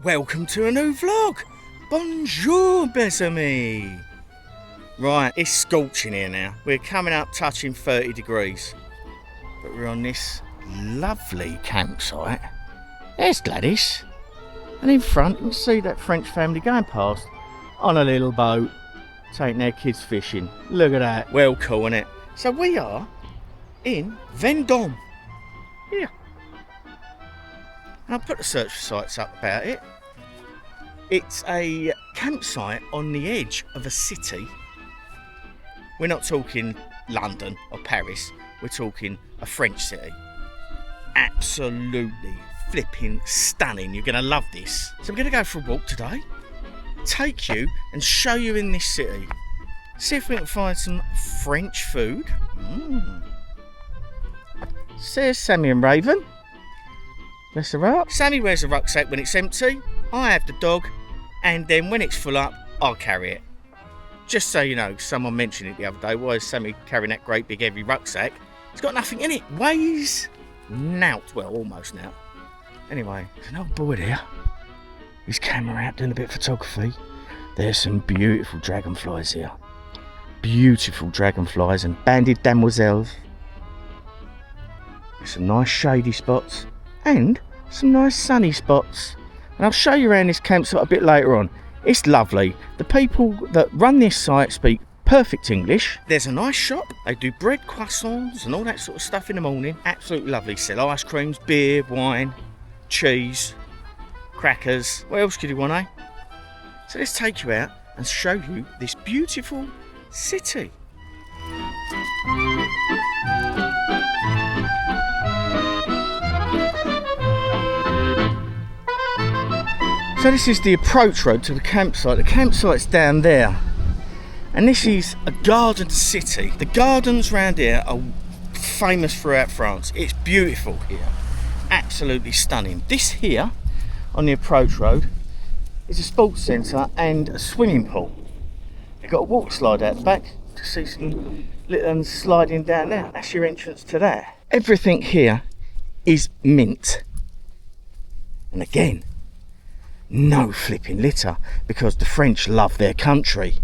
Welcome to a new vlog. Bonjour, mes amis. Right, it's scorching here now. We're coming up touching 30 degrees. But we're on this lovely campsite. There's Gladys. And in front, you can see that French family going past on a little boat, taking their kids fishing. Look at that. Well cool, isn't it? So we are in Vendome. Here. And I'll put the search sites up about it. It's a campsite on the edge of a city. We're not talking London or Paris, we're talking a French city. Absolutely flipping stunning. You're going to love this. So we're going to go for a walk today, take you and show you in this city. See if we can find some French food. There's Sammy and Raven. Bless her up. Sammy wears a rucksack when it's empty. I have the dog, and then when it's full up, I'll carry it. Just so you know, someone mentioned it the other day. Why is Sammy carrying that great big heavy rucksack? It's got nothing in it. Weighs nout. Well, almost nout. Anyway, there's an old boy there. His camera out doing a bit of photography. There's some beautiful dragonflies here. Beautiful dragonflies and banded damoiselles. Some nice shady spots and some nice sunny spots. And I'll show you around this campsite a bit later on. It's lovely. The people that run this site speak perfect English. There's a nice shop. They do bread, croissants and all that sort of stuff in the morning. Absolutely lovely. Sell ice creams, beer, wine, cheese, crackers. What else could you want, eh? So let's take you out and show you this beautiful city. So this is the approach road to the campsite. The campsite's down there. And this is a garden city. The gardens round here are famous throughout France. It's beautiful here. Absolutely stunning. This here, on the approach road, is a sports centre and a swimming pool. You've got a water slide out the back to see some little ones sliding down there. That's your entrance to that. Everything here is mint. And again, no flipping litter, because the French love their country.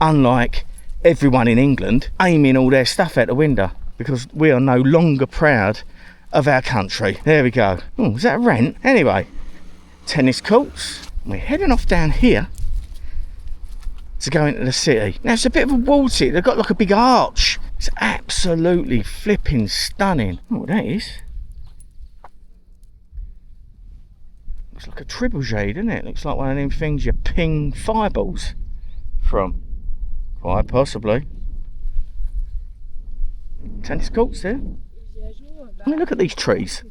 Unlike everyone in England aiming all their stuff out the window, because we are no longer proud of our country. There we go. Oh, is that a rent? Anyway, tennis courts. We're heading off down here to go into the city. Now it's a bit of a walled city. They've got like a big arch. It's absolutely flipping stunning. Oh, that is. Looks like a triple shade, doesn't it? Looks like one of them things you ping fireballs from. Quite possibly. Tennis courts there. I mean, look at these trees.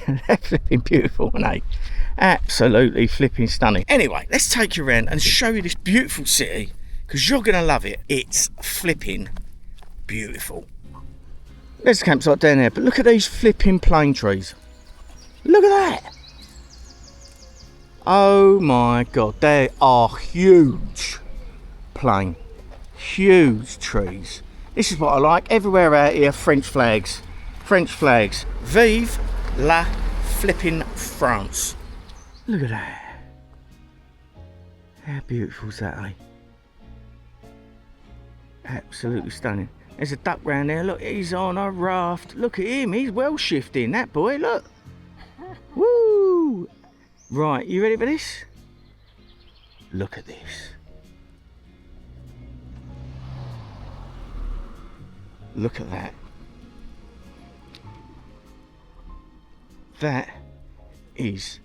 They're flipping beautiful, aren't they? Absolutely flipping stunning. Anyway, let's take you around and show you this beautiful city, because you're going to love it. It's flipping beautiful. There's a campsite down there, but look at these flipping plane trees. Look at that. Oh my God, they are huge plane. Huge trees. This is what I like. Everywhere out here, French flags. French flags. Vive la flipping France. Look at that. How beautiful is that, eh? Absolutely stunning. There's a duck round there. Look, he's on a raft. Look at him. He's well shifting, that boy. Look. Woo! Right, you ready for this? Look at this. Look at that. That is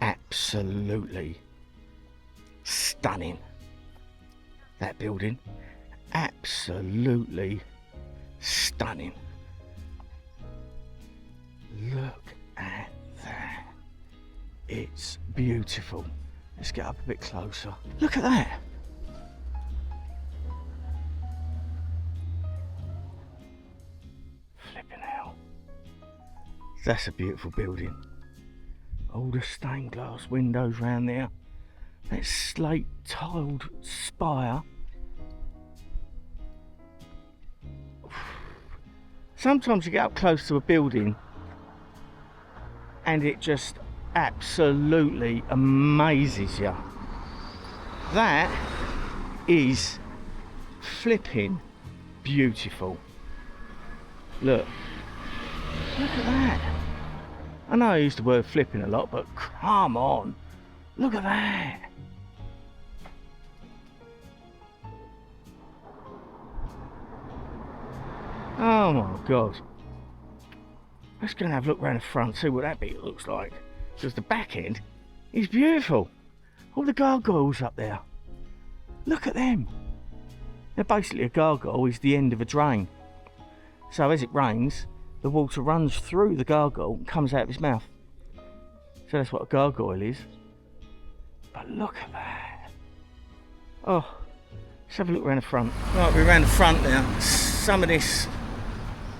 absolutely stunning. That building. Absolutely stunning. Look at that. It's beautiful. Let's get up a bit closer. Look at that. Flipping hell. That's a beautiful building. All the stained glass windows round there. That slate tiled spire. Sometimes you get up close to a building and it just absolutely amazes you. That is flipping beautiful. Look at that. I know I use the word flipping a lot, but come on, look at that. Oh my god. Let's go and have a look around the front, see what that bit looks like. Because the back end is beautiful. All the gargoyles up there. Look at them. They're basically, a gargoyle is the end of a drain. So as it rains, the water runs through the gargoyle and comes out of his mouth. So that's what a gargoyle is. But look at that. Oh, let's have a look around the front. Right, we're around the front now. Some of this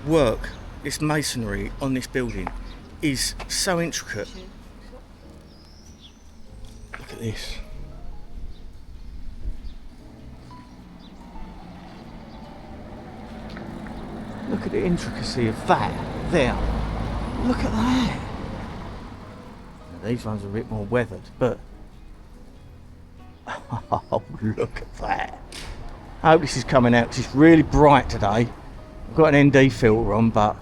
work, this masonry on this building is so intricate. Look at this. Look at the intricacy of that there. Look at that. Now, these ones are a bit more weathered, but oh, look at that. I hope this is coming out because it's really bright today. I've got an ND filter on, but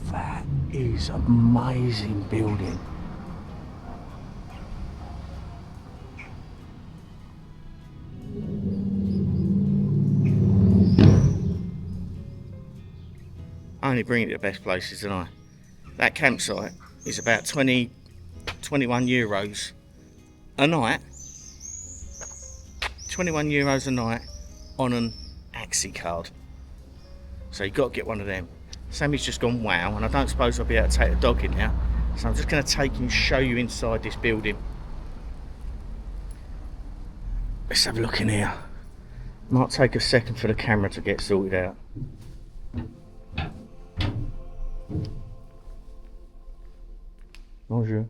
that is an amazing building. I only bring it to the best places, don't I? That campsite is about 21 euros a night. 21 euros a night on an Axie card. So you've got to get one of them. Sammy's just gone wow, and I don't suppose I'll be able to take the dog in now. So I'm just going to take him and show you inside this building. Let's have a look in here. Might take a second for the camera to get sorted out. Bonjour.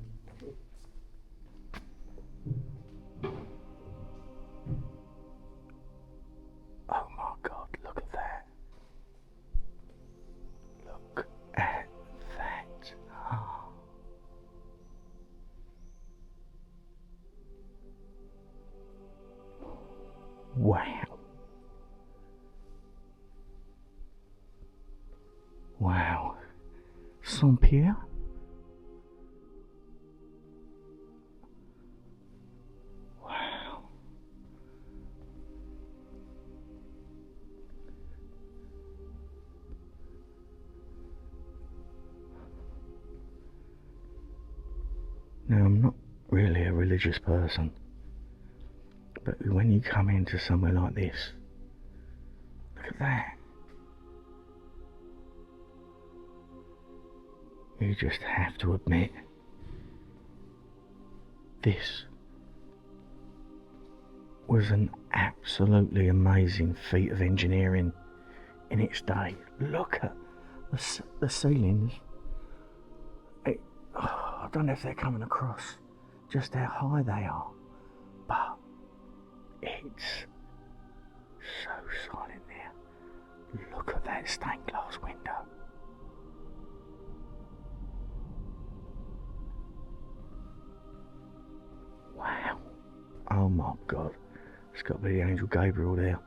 Oh my god, look at that. Look at that. Oh. Wow. Wow. Saint-Pierre? Wow. Now, I'm not really a religious person, but when you come into somewhere like this, look at that. You just have to admit, this was an absolutely amazing feat of engineering in its day. Look at the ceilings. I don't know if they're coming across just how high they are, but it's so solid there. Look at that stained glass window. Wow. Oh my god. It's got to be the Angel Gabriel there.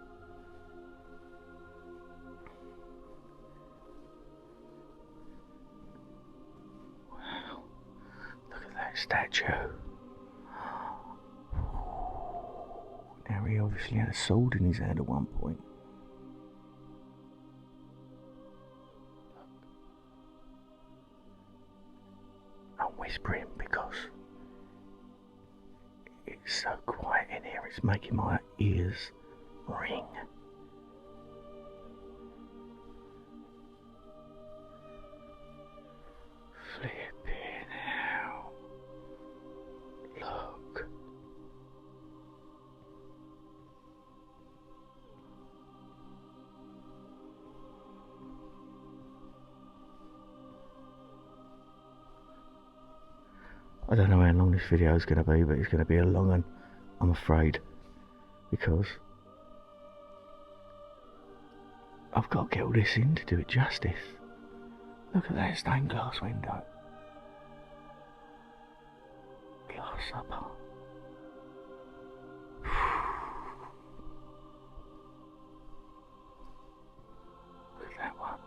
Wow. Look at that statue. Now he obviously had a sword in his hand at one point. I'm whispering because it's so quiet in here, it's making my ears ring. Flipping hell. Look. I don't know how long this video is going to be, but it's going to be a long one, I'm afraid, because I've got to get all this in to do it justice. Look at that stained glass window. Glass upper. Look at that one.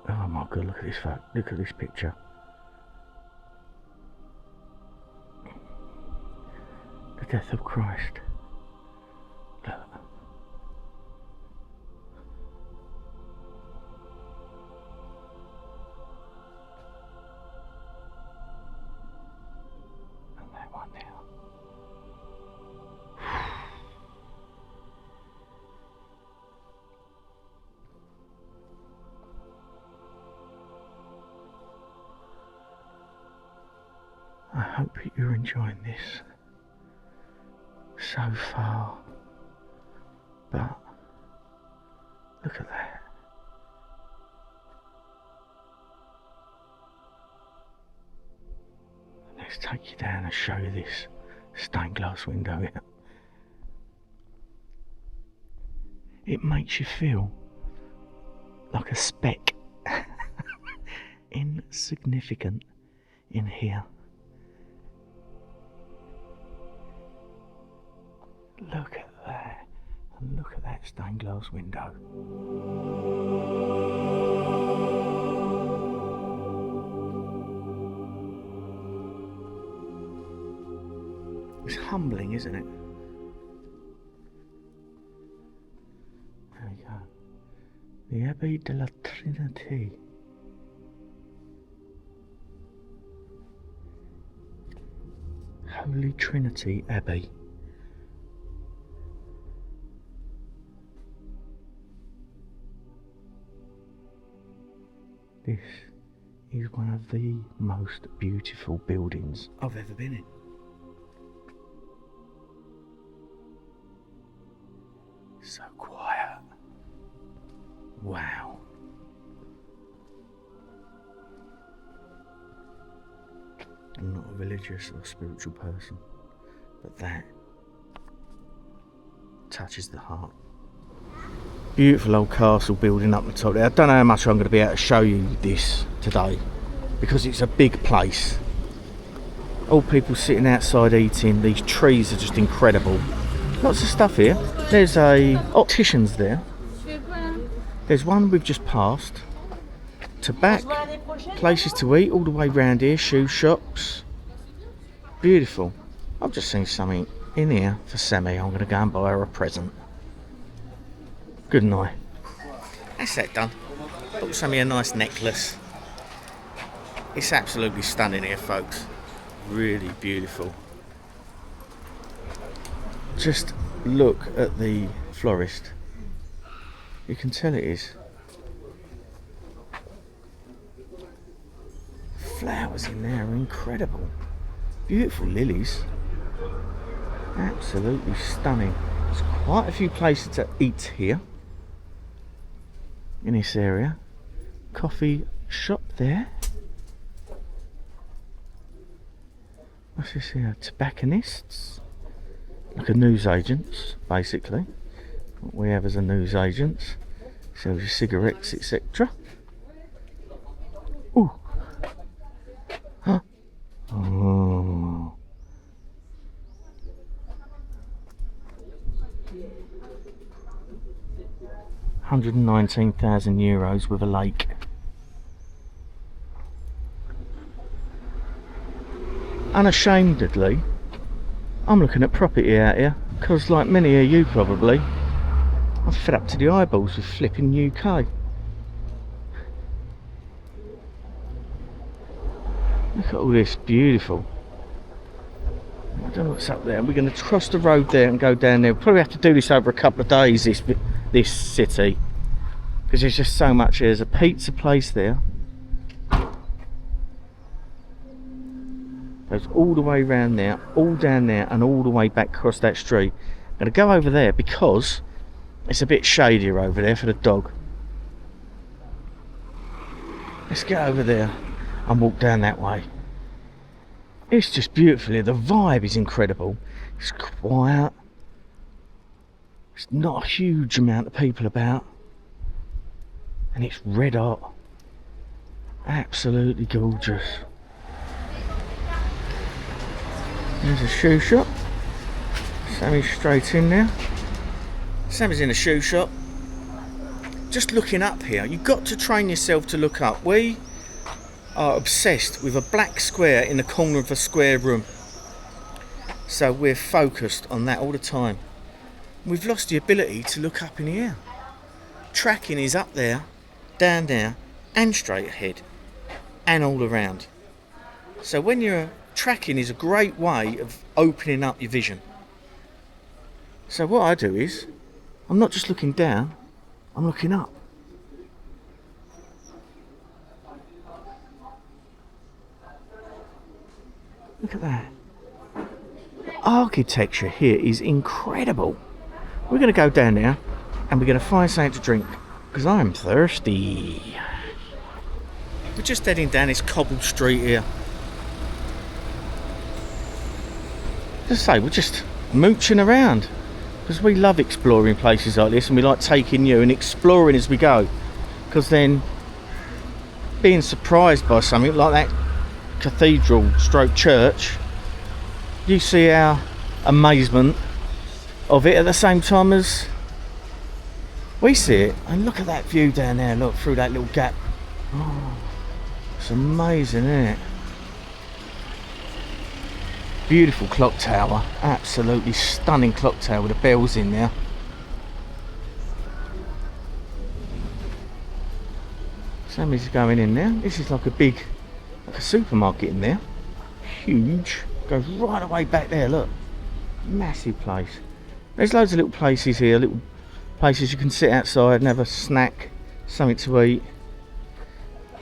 Oh my god, look at this photo. Look at this picture. The death of Christ. Look. And that one now. I hope that you're enjoying this so far, but look at that. Let's take you down and show you this stained glass window here. It makes you feel like a speck insignificant in here. Look at that, and look at that stained glass window. It's humbling, isn't it? There we go. The Abbey de la Trinity. Holy Trinity Abbey. This is one of the most beautiful buildings I've ever been in. So quiet. Wow. I'm not a religious or spiritual person, but that touches the heart. Beautiful old castle building up the top there. I don't know how much I'm going to be able to show you this today because it's a big place. All people sitting outside eating. These trees are just incredible. Lots of stuff here. There's a opticians there. There's one we've just passed. Tobacco, places to eat all the way round here. Shoe shops. Beautiful. I've just seen something in here for Sammy. I'm going to go and buy her a present. Good night. That's that done. Bought Sammy a nice necklace. It's absolutely stunning here, folks. Really beautiful. Just look at the florist. You can tell it is. Flowers in there are incredible. Beautiful lilies. Absolutely stunning. There's quite a few places to eat here. In this area. Coffee shop there. What's this here? Tobacconists. Like a newsagents, basically. What we have as a newsagents. Sells you cigarettes, etc. Ooh. Huh. Oh. €119,000 with a lake. Unashamedly, I'm looking at property out here because, like many of you probably, I'm fed up to the eyeballs with flipping UK. Look at all this, beautiful. I don't know what's up there. We're going to cross the road there and go down there. We'll probably have to do this over a couple of days, this city, because there's just so much. There's a pizza place there. Goes all the way around there, all down there, and all the way back across that street. I'm going to go over there because it's a bit shadier over there for the dog. Let's get over there and walk down that way. It's just beautiful here. The vibe is incredible. It's quiet. There's not a huge amount of people about, and it's red hot. Absolutely gorgeous. There's a shoe shop. Sammy's straight in there. Sammy's in a shoe shop. Just looking up here. You've got to train yourself to look up. We are obsessed with a black square in the corner of a square room. So we're focused on that all the time. We've lost the ability to look up in the air. Tracking is up there, down there, and straight ahead, and all around. So when you're tracking is a great way of opening up your vision. So what I do is, I'm not just looking down, I'm looking up. Look at that. Architecture here is incredible. We're going to go down there and we're going to find something to drink because I'm thirsty. We're just heading down this cobbled street here. As I say, we're just mooching around because we love exploring places like this, and we like taking you and exploring as we go, because then being surprised by something like that cathedral stroke church, you see our amazement of it at the same time as we see it. And look at that view down there, look through that little gap. Oh, it's amazing, isn't it? Beautiful clock tower, absolutely stunning clock tower with the bells in there. Sammy's going in there. This is like a supermarket in there. Huge. Goes right away back there, look. Massive place. There's loads of little places here, little places you can sit outside and have a snack, something to eat.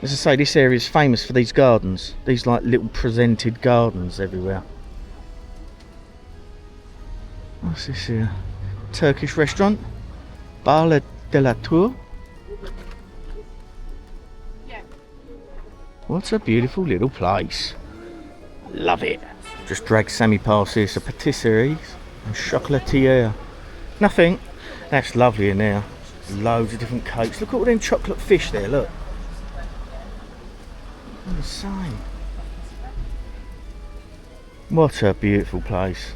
As I say, this area is famous for these gardens. These like little presented gardens everywhere. What's this here? Turkish restaurant. Bar de la Tour. Yeah. What a beautiful little place. Love it. Just dragged Sammy past here. So patisseries and chocolatier. Nothing. That's lovely in there. Loads of different cakes. Look at all them chocolate fish there, look. Insane. What a beautiful place.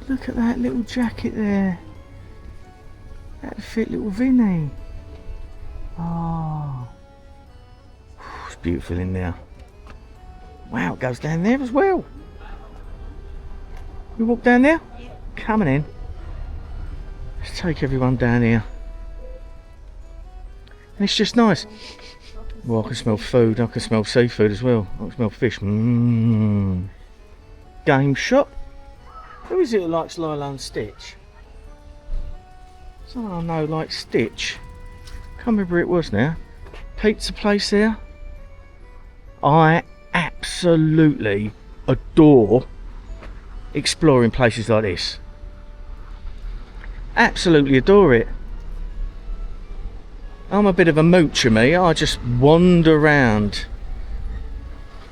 Look at that little jacket there. That'd fit little Vinny. Oh. It's beautiful in there. Wow, it goes down there as well. We walk down there? Yeah. Coming in. Let's take everyone down here. And it's just nice. Well, I can smell food. I can smell seafood as well. I can smell fish. Mmm. Game shop. Who is it who likes Lilo and Stitch? Someone I know likes Stitch. Can't remember who it was now. Pizza place there. I absolutely adore exploring places like this. Absolutely adore it. I'm a bit of a moocher, me. I just wander around.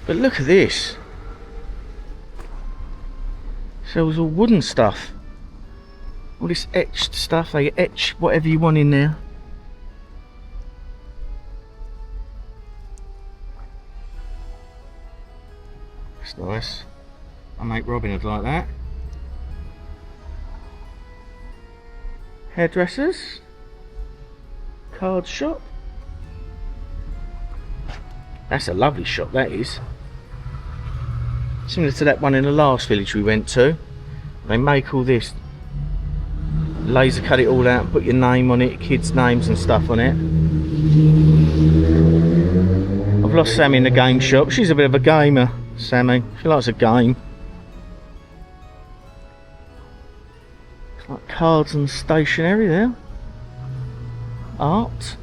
But look at this. So it was all wooden stuff. All this etched stuff. They etch whatever you want in there. It's nice. I make Robin Hood like that. Hairdressers. Card shop. That's a lovely shop, that is. Similar to that one in the last village we went to. They make all this. Laser cut it all out and put your name on it, kids' names and stuff on it. I've lost Sammy in the game shop. She's a bit of a gamer, Sammy. She likes a game. It's like cards and stationery there. Art.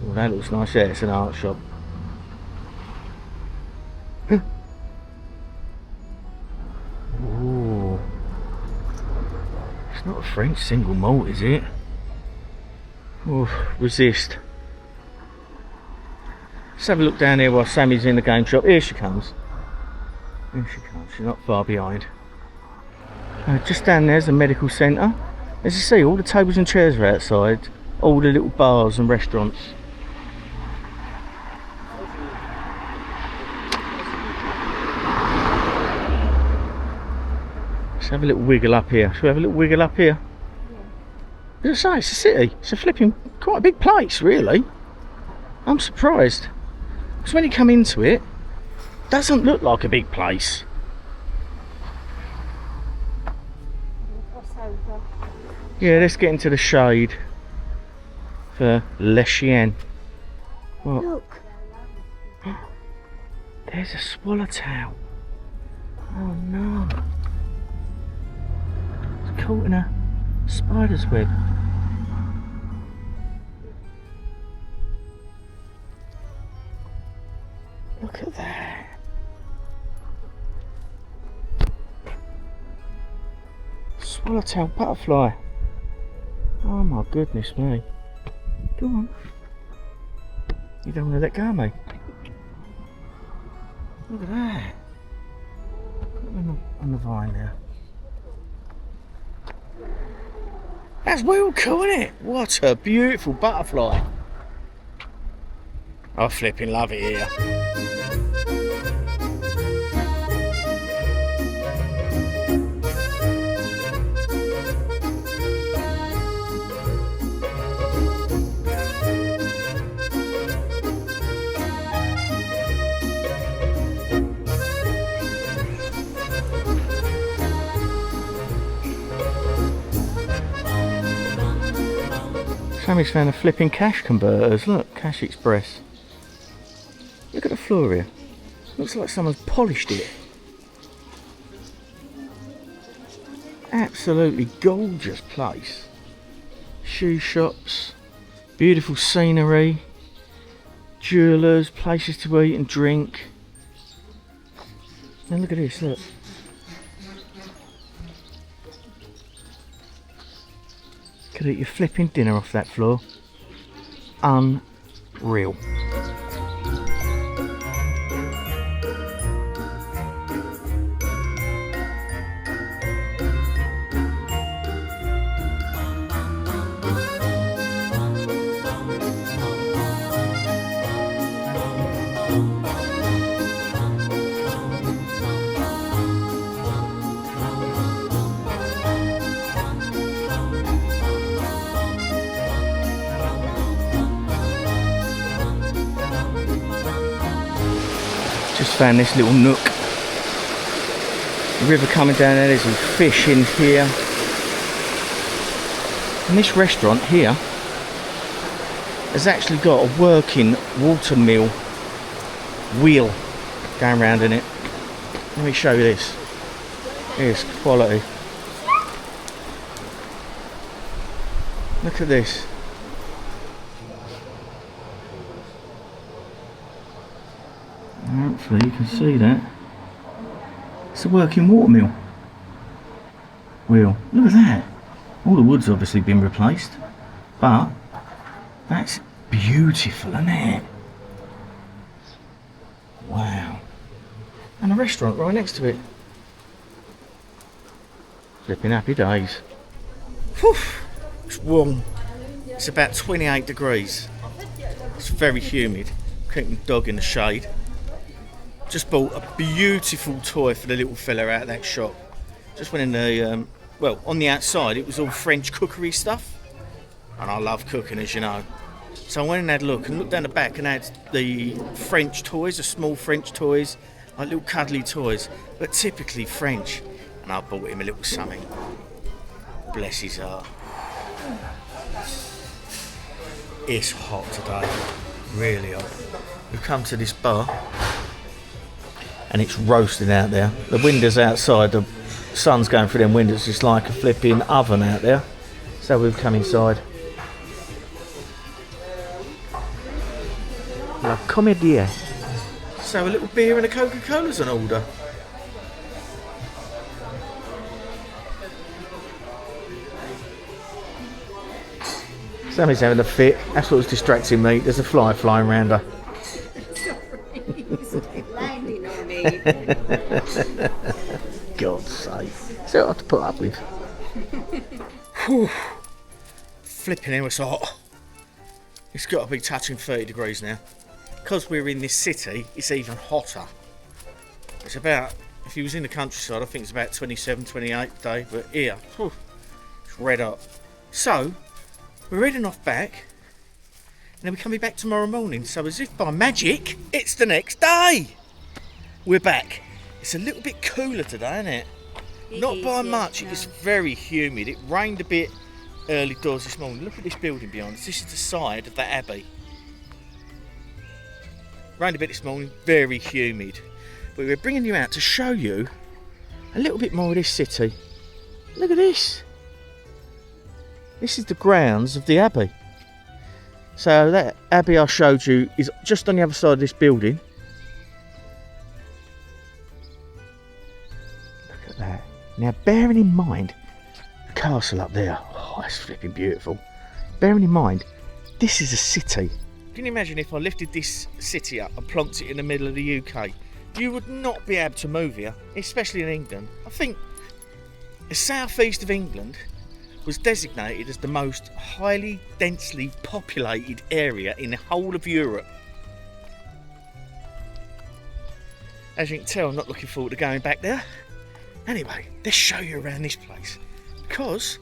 Oh, that looks nice. Yeah, it's an art shop. Ooh. It's not a French single malt, is it? Oh, resist. Let's have a look down here while Sammy's in the game shop. Here she comes. Here she comes. She's not far behind. Just down there's the medical centre. As you see, all the tables and chairs are outside. All the little bars and restaurants. Let's have a little wiggle up here. Shall we have a little wiggle up here? Yeah. As I say, it's a city. It's a flipping quite a big place, really. I'm surprised. Because when you come into it, it doesn't look like a big place. Yeah, let's get into the shade for Le Chien. What? Look. There's a swallowtail. Oh no. It's caught in a spider's web. Look at that. Swallowtail butterfly. Oh my goodness me. Go on. You don't want to let go of me. Look at that. On the vine there. That's real cool, isn't it? What a beautiful butterfly. I flipping love it here. Sammy's found a flipping cash converters. Look, Cash Express. Look at the floor here. Looks like someone's polished it. Absolutely gorgeous place. Shoe shops, beautiful scenery, jewellers, places to eat and drink. Now look at this, look. Could eat your flipping dinner off that floor. Unreal. Just found this little nook. The river coming down there, there's some fish in here. And this restaurant here has actually got a working water mill wheel going round in it. Let me show you this. Here's quality. Look at this. Hopefully you can see that. It's a working watermill wheel. Look at that. All the wood's obviously been replaced, but that's beautiful, isn't it? Wow. And a restaurant right next to it. Flipping happy days. Whew. It's warm. It's about 28 degrees. It's very humid. Keeping the dog in the shade. Just bought a beautiful toy for the little fella out of that shop. Just went in the, well, on the outside it was all French cookery stuff. And I love cooking, as you know. So I went and had a look and looked down the back and had the French toys, the small French toys, like little cuddly toys, but typically French. And I bought him a little something. Bless his heart. It's hot today, really hot. We've come to this bar. And it's roasting out there. The windows outside, the sun's going through them windows. It's like a flipping oven out there. So we've come inside. La Comédie. So a little beer and a Coca-Cola's on order. Sammy's having a fit. That's what was distracting me. There's a fly flying around her. God's sake. So I have to put up with. Whew. Flipping hell, it's hot. It's got to be touching 30 degrees now. Because we're in this city, it's even hotter. It's about, if you was in the countryside, I think it's about 27, 28 today, but here, whew, it's red hot. So, we're heading off back, and then we're coming back tomorrow morning, so as if by magic, it's the next day! We're back. It's a little bit cooler today, isn't it? Not by much, it's very humid. It rained a bit early doors this morning. Look at this building behind us. This is the side of the Abbey. Rained a bit this morning, very humid. But we're bringing you out to show you a little bit more of this city. Look at this. This is the grounds of the Abbey. So that Abbey I showed you is just on the other side of this building. Look at that. Now bearing in mind the castle up there. Oh, that's flipping beautiful. Bearing in mind, this is a city. Can you imagine if I lifted this city up and plonked it in the middle of the UK? You would not be able to move here, especially in England. I think the southeast of England was designated as the most highly densely populated area in the whole of Europe. As you can tell, I'm not looking forward to going back there. Anyway, let's show you around this place, because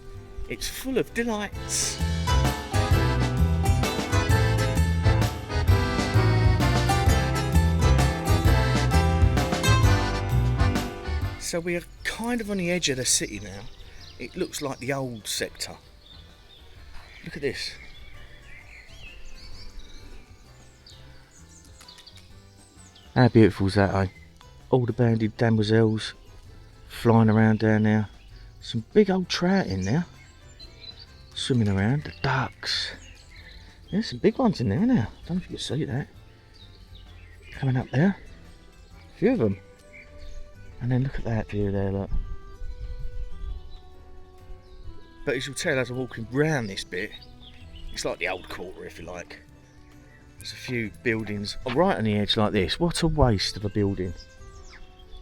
it's full of delights. So we are kind of on the edge of the city now. It looks like the old sector. Look at this. How beautiful is that, eh? All the banded demoiselles flying around down there. Some big old trout in there. Swimming around. The ducks. There's some big ones in there now. Don't know if you can see that. Coming up there. A few of them. And then look at that view there, look. But as you'll tell as I'm walking round this bit, it's like the old quarter, if you like. There's a few buildings right on the edge like this. What a waste of a building.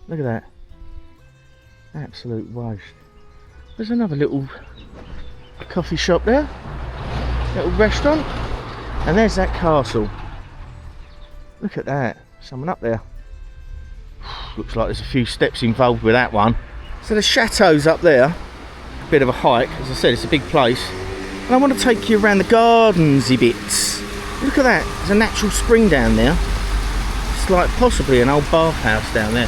Look at that. Absolute waste. There's another little coffee shop there. Little restaurant. And there's that castle. Look at that. Someone up there. Looks like there's a few steps involved with that one. So the chateau's up there. A bit of a hike. As I said, it's a big place. And I want to take you around the gardensy bits. Look at that. There's a natural spring down there. It's like possibly an old bathhouse down there.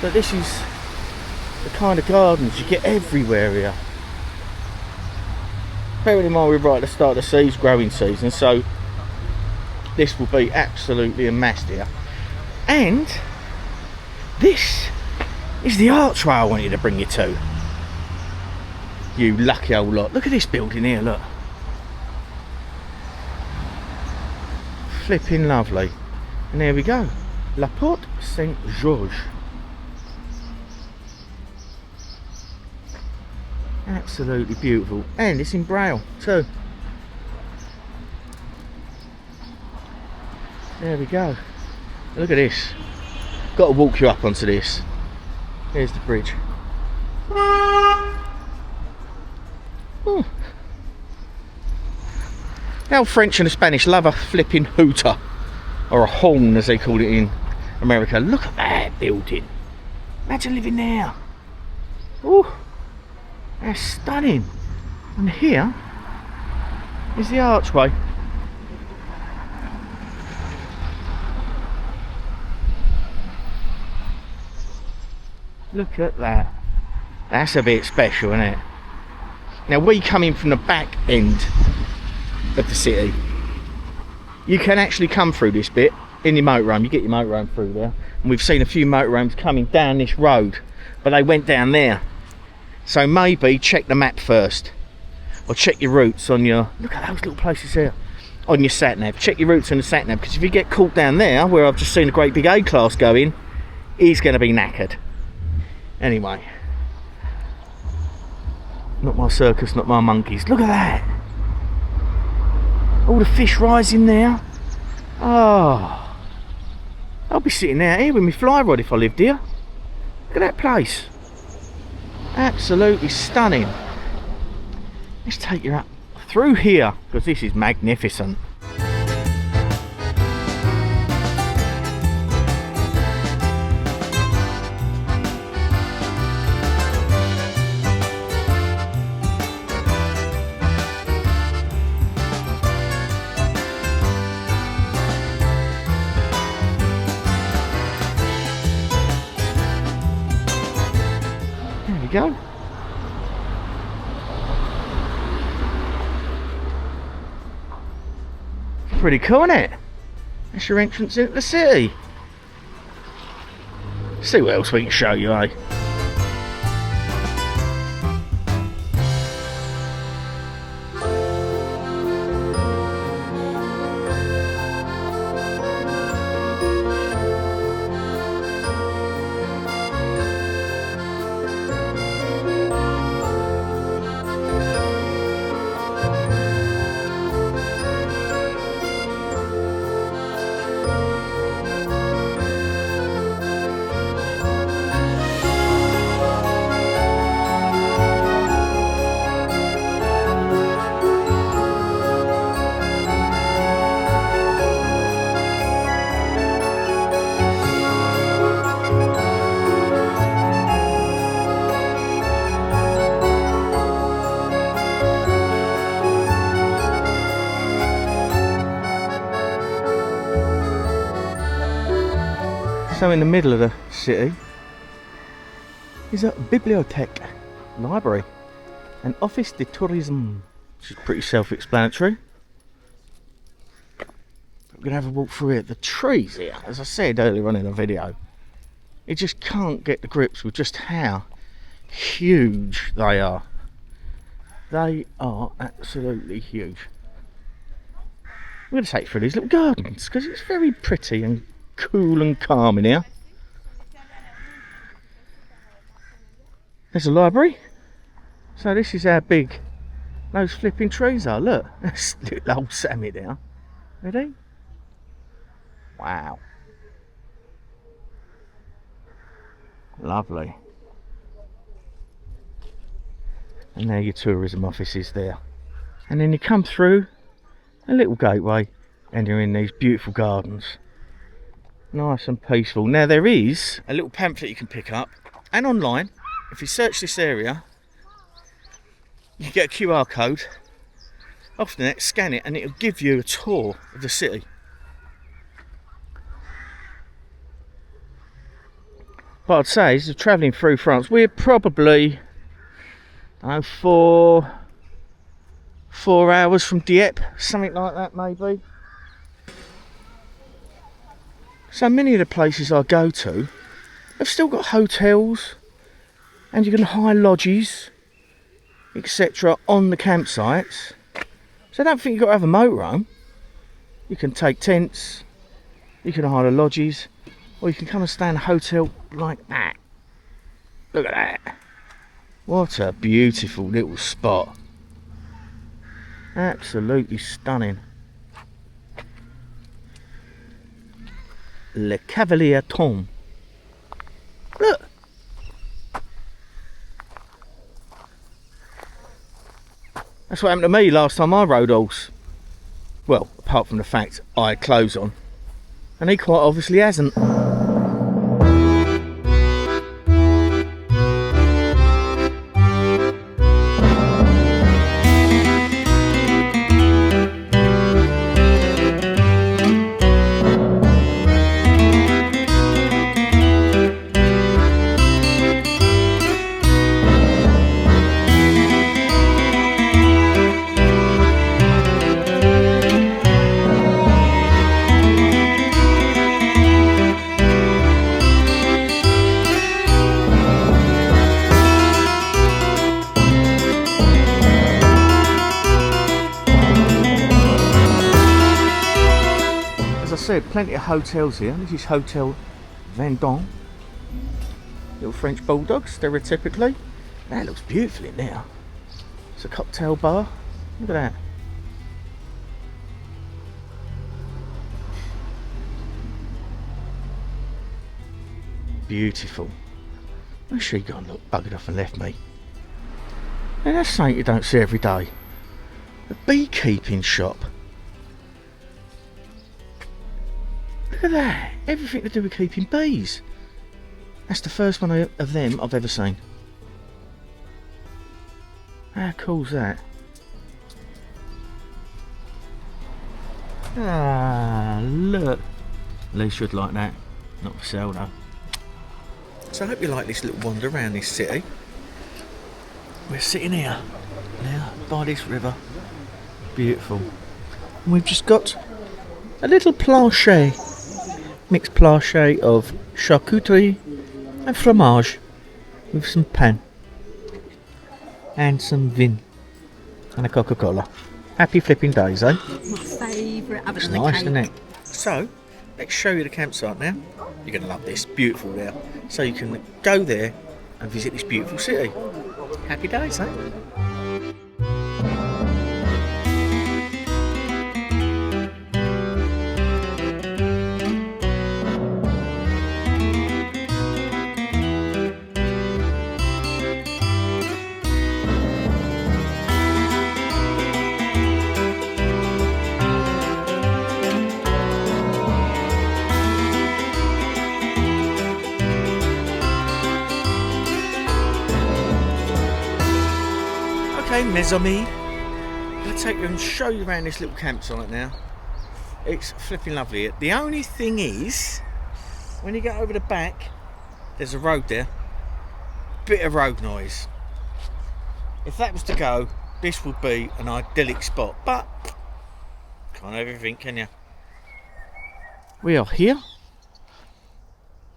But this is the kind of gardens you get everywhere here. Bearing in mind we're right at the start of the seeds growing season, so this will be absolutely amassed here. And this is the archway I wanted to bring you to. You lucky old lot. Look at this building here, look. Flipping lovely. And there we go. La Porte Saint-Georges. Absolutely beautiful. And it's in Braille too. There we go. Look at this. Got to walk you up onto this. Here's the bridge. Now French and the Spanish love a flipping hooter, or a horn as they call it in America. Look at that building. Imagine living there. Ooh, that's stunning. And here is the archway. Look at that. That's a bit special, isn't it? Now we come in from the back end of the city. You can actually come through this bit in your motorhome. You get your motorhome through there. And we've seen a few motorhomes coming down this road, but they went down there. So maybe check the map first. Or check your routes on your... Look at those little places here. On your sat-nav. Check your routes on the sat-nav. Because if you get caught down there, where I've just seen a great big A-class going, he's going to be knackered. Anyway. Not my circus, not my monkeys. Look at that. All the fish rising there. Oh, I'll be sitting out here with my fly rod if I lived here. Look at that place. Absolutely stunning. Let's take you up through here because this is magnificent. There we go. Pretty cool, isn't it? That's your entrance into the city. See what else we can show you, eh? So in the middle of the city is a bibliothèque, library, and office de tourisme, which is pretty self-explanatory. We're going to have a walk through it. The trees here, as I said earlier on in the video, you just can't get the grips with just how huge they are. They are absolutely huge. I'm going to take you through these little gardens because it's very pretty and cool and calm in here. There's a library. So this is how big those flipping trees are. Look, that's little old Sammy there. Ready? Wow. Lovely. And there your tourism office is there. And then you come through a little gateway and you're in these beautiful gardens. Nice and peaceful. Now there is a little pamphlet you can pick up, and online, if you search this area, you get a QR code off the net, scan it, and it'll give you a tour of the city. What I'd say is, travelling through France, we're probably, I don't know, 4 hours from Dieppe, something like that maybe. So many of the places I go to have still got hotels, and you can hire lodges, etc. on the campsites. So I don't think you've got to have a motorhome. You can take tents, you can hire lodges, or you can come and stay in a hotel like that. Look at that. What a beautiful little spot. Absolutely stunning. Le Cavalier Tom. Look. That's what happened to me last time I rode horse. Well, apart from the fact I had clothes on. And he quite obviously hasn't. Said plenty of hotels here. This is Hotel Vendome. Little French bulldogs, stereotypically. That looks beautiful in there. It's a cocktail bar. Look at that. Beautiful. Where's she gone? Look, buggered off and left me. Now that's something you don't see every day. A beekeeping shop. Look at that. Everything to do with keeping bees. That's the first one of them I've ever seen. How cool's that? Ah, look. At least you'd like that. Not for sale though. So I hope you like this little wander around this city. We're sitting here now by this river. Beautiful. And we've just got a little plancher. Mixed plancher of charcuterie and fromage with some pain and some vin and a Coca-Cola. Happy flipping days, eh? My favourite other It's than the nice, cake. isn't it? So, let's show you the campsite now. You're going to love this. Beautiful there. So you can go there and visit this beautiful city. Happy days, eh? Okay, mes amis, I'm going to take you and show you around this little campsite now. It's flipping lovely here. The only thing is, when you get over the back, there's a road there. Bit of road noise. If that was to go, this would be an idyllic spot, but can't have everything, can you? We are here.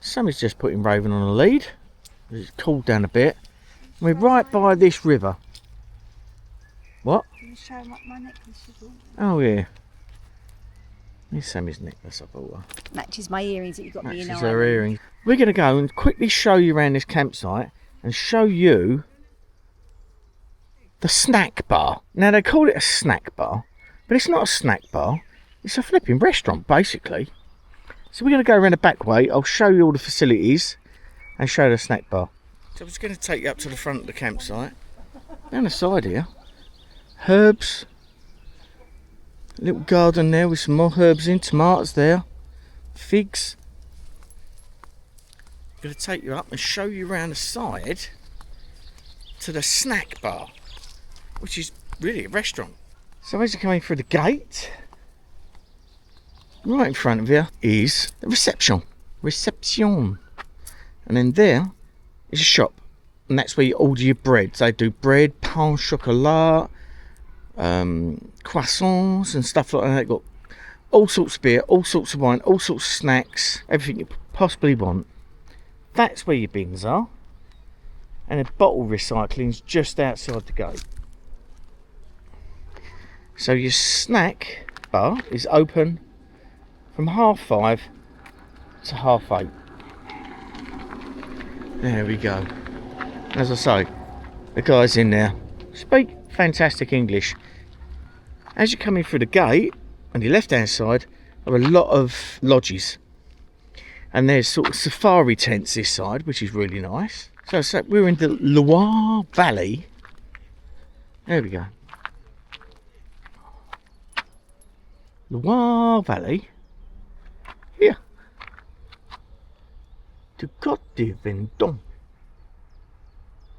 Sammy's just putting Raven on a lead. It's cooled down a bit. We're right by this river. What? Can you show them what my necklace is all? Oh yeah. Here's Sammy's necklace I bought her. Matches my earrings that you got me in. Matches her earrings. We're going to go and quickly show you around this campsite and show you the snack bar. Now they call it a snack bar, but it's not a snack bar. It's a flipping restaurant basically. So we're going to go around the back way. I'll show you all the facilities and show you the snack bar. So I'm just going to take you up to the front of the campsite. Down the side here. Herbs, a little garden there with some more herbs in, tomatoes there, figs. I'm going to take you up and show you around the side to the snack bar, which is really a restaurant. So as you're coming through the gate, right in front of you is the reception. And then there is a shop, and that's where you order your bread. They do bread, pain au chocolat, croissants and stuff like that. They've got all sorts of beer, all sorts of wine, all sorts of snacks, everything you possibly want. That's where your bins are, and the bottle recycling is just outside the gate. So your snack bar is open from 5:30 to 8:30. There we go. As I say, the guys in there speak fantastic English. As you're coming through the gate, on your left hand side are a lot of lodges, and there's sort of safari tents this side, which is really nice. So we're in the Loire Valley. There we go. Loire Valley. Here. To Côte de Vendome.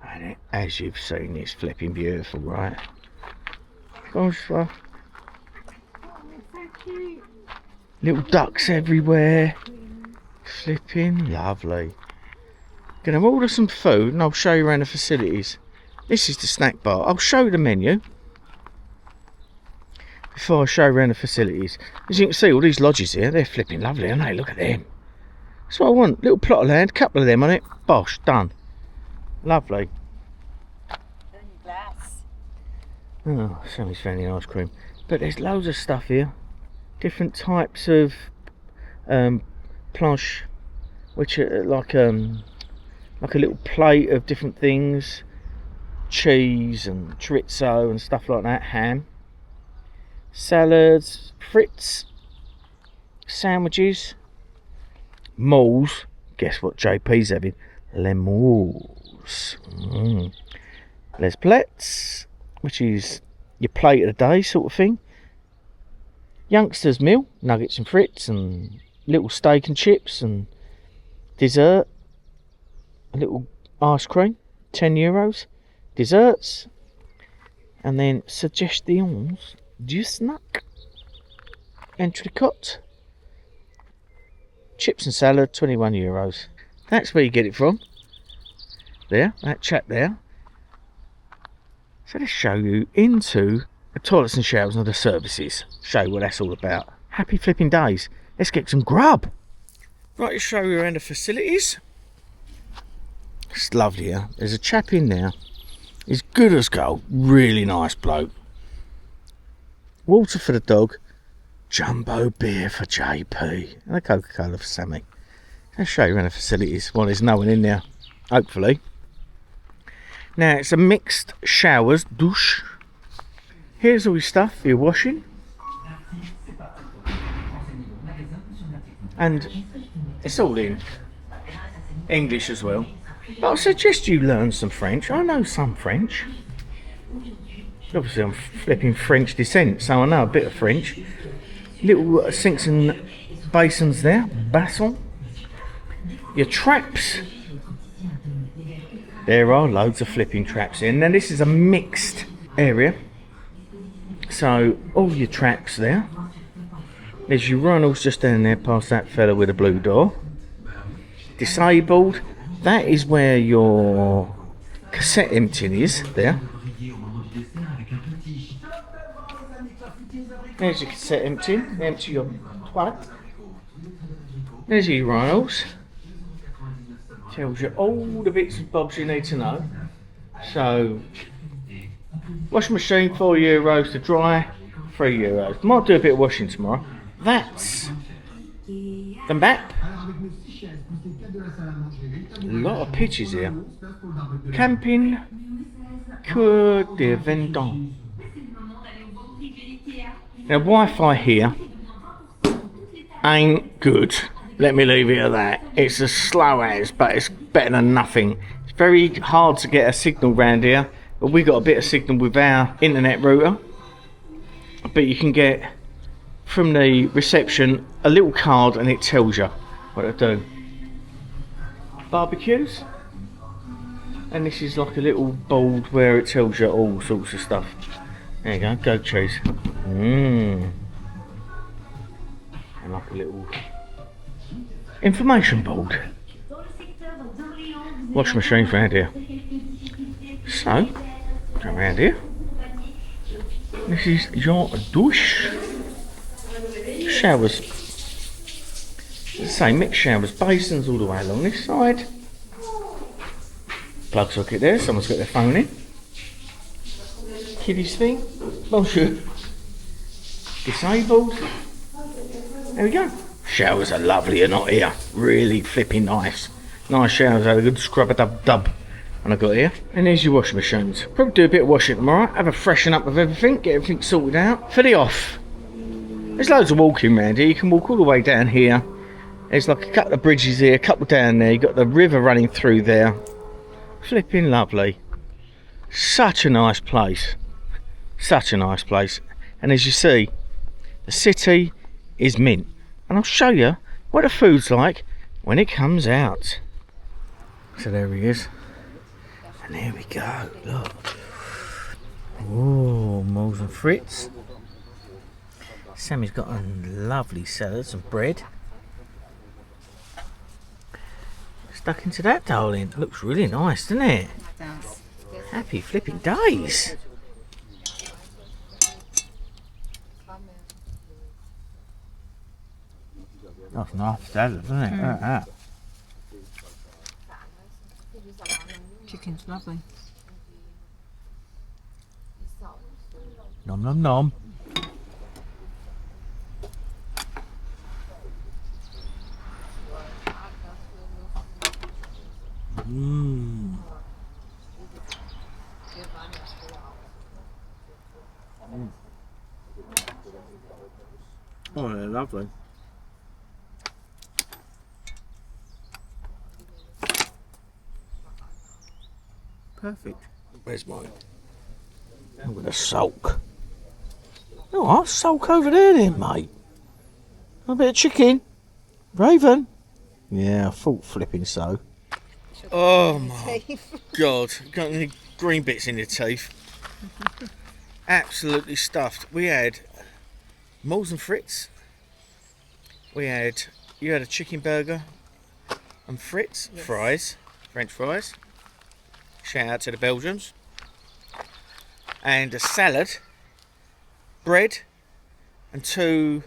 And as you've seen, it's flipping beautiful, right? Bonsoir. Little ducks everywhere. Flipping lovely. Gonna order some food and I'll show you around the facilities. This is the snack bar. I'll show you the menu before I show you around the facilities. As you can see, all these lodges here, they're flipping lovely, aren't they? Look at them. That's what I want. Little plot of land, couple of them on it. Bosh, done. Lovely. Oh, Sammy's found the ice cream. But there's loads of stuff here. Different types of planche, which are like a little plate of different things. Cheese and chorizo and stuff like that. Ham. Salads, frites, sandwiches, malls. Guess what JP's having? Lemurs. Les Plats, which is your plate of the day sort of thing. Youngsters meal, nuggets and frites and little steak and chips and dessert. A little ice cream, €10. Desserts. And then suggestions du snack. Entrecôte. Chips and salad, €21. That's where you get it from. There, that chap there. So let's show you into the toilets and showers and the services. Show you what that's all about. Happy flipping days. Let's get some grub. Right, to show you around the facilities. It's lovely here. There's a chap in there. He's good as gold. Really nice bloke. Water for the dog. Jumbo beer for JP. And a Coca-Cola for Sammy. Let's show you around the facilities. Well, there's no one in there. Hopefully. Now, it's a mixed showers, douche. Here's all your stuff for your washing. And it's all in English as well. But I suggest you learn some French. I know some French. Obviously, I'm flipping French descent, so I know a bit of French. Little sinks and basins there. Bassin. Your traps. There are loads of flipping traps in. Now this is a mixed area. So all your traps there. There's your urinals just down there past that fella with a blue door. Disabled. That is where your cassette emptying is there. There's your cassette emptying. Empty your toilet. There's your urinals. Tells you all the bits and bobs you need to know. So, washing machine, €4 to dry, €3. Might do a bit of washing tomorrow. That's the map. A lot of pictures here. Camping Coeur de Vendome. Now, Wi-Fi here ain't good. Let me leave it at that. It's as slow as, but it's better than nothing. It's very hard to get a signal round here, but we got a bit of signal with our internet router. But you can get from the reception a little card and it tells you what to do. Barbecues. And this is like a little board where it tells you all sorts of stuff. There you go, goat cheese. And like a little information board. Washing machines around here. So, go around here. This is your douche. Showers. The same mixed showers, basins all the way along this side. Plug socket there, someone's got their phone in. Kiddies thing. Bonjour. Disabled. There we go. Showers are lovely and not here. Really flipping nice. Nice showers. Had a good scrub-a-dub-dub when I got here. And there's your washing machines. Probably do a bit of washing tomorrow. Have a freshen up of everything. Get everything sorted out. For the off. There's loads of walking around here. You can walk all the way down here. There's like a couple of bridges here. A couple down there. You've got the river running through there. Flipping lovely. Such a nice place. Such a nice place. And as you see, the city is mint. And I'll show you what the food's like when it comes out. So there he is. And there we go. Look. Oh, moles and frites. Sammy's got a lovely salad, some bread. Stuck into that, darling. It looks really nice, doesn't it? It does. Happy flipping days. That's nice salad, isn't it? Look at that. Chicken's lovely. Nom nom nom. Mmm. Oh, they're lovely. Perfect. Where's mine? I'm gonna sulk. Alright, sulk over there then, mate. A bit of chicken. Raven. Yeah, I thought flipping so. Oh my god. Got any green bits in your teeth? Absolutely stuffed. We had Moles and Fritz. You had a chicken burger and Fritz, yes. Fries, French fries. Shout out to the Belgians. And a salad, bread, and 2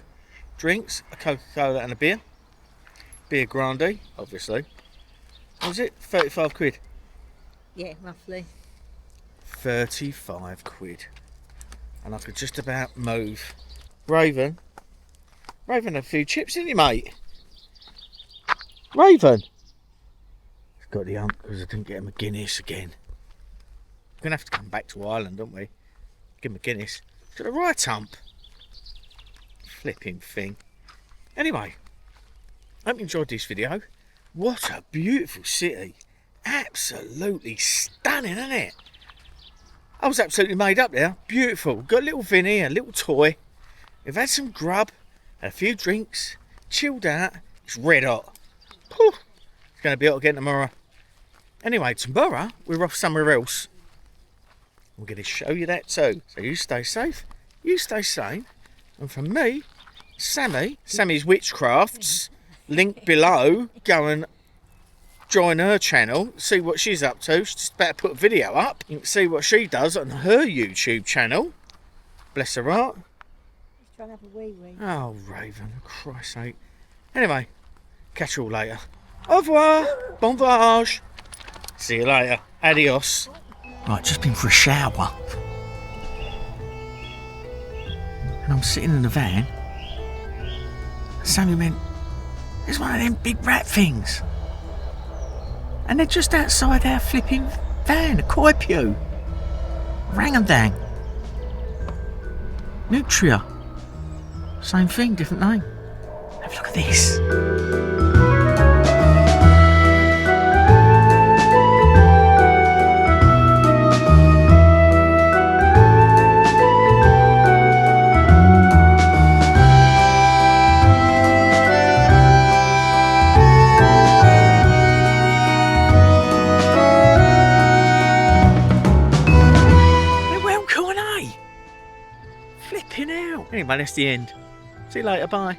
drinks, a Coca-Cola and a beer. Beer grande, obviously. What was it? 35 quid? Yeah, roughly. 35 quid. And I could just about move. Raven had a few chips, didn't he, mate? Raven! He's got the hump because I didn't get him a Guinness again. We're going to have to come back to Ireland, aren't we? Give him a Guinness. He's got a right hump. Flipping thing. Anyway, hope you enjoyed this video. What a beautiful city. Absolutely stunning, isn't it? I was absolutely made up there. Beautiful. Got a little Vinny, a little toy. We've had some grub, had a few drinks, chilled out. It's red hot. Whew. It's going to be hot again tomorrow. Anyway, tomorrow we're off somewhere else. We're going to show you that too. So you stay safe, you stay sane. And from me, Sammy's Witchcrafts, link below. Go and join her channel, see what she's up to. She's just about to put a video up. You can see what she does on her YouTube channel. Bless her heart. Just trying to have a wee-wee. Oh, Raven, for Christ's sake. Anyway, catch you all later. Au revoir, bon voyage. See you later. Adios. Right, just been for a shower. And I'm sitting in the van. And Sammy went, there's one of them big rat things. And they're just outside our flipping van, a koi pew. Rang-a-dang. Nutria. Same thing, different name. Have a look at this. Anyway, that's the end. See you later, bye.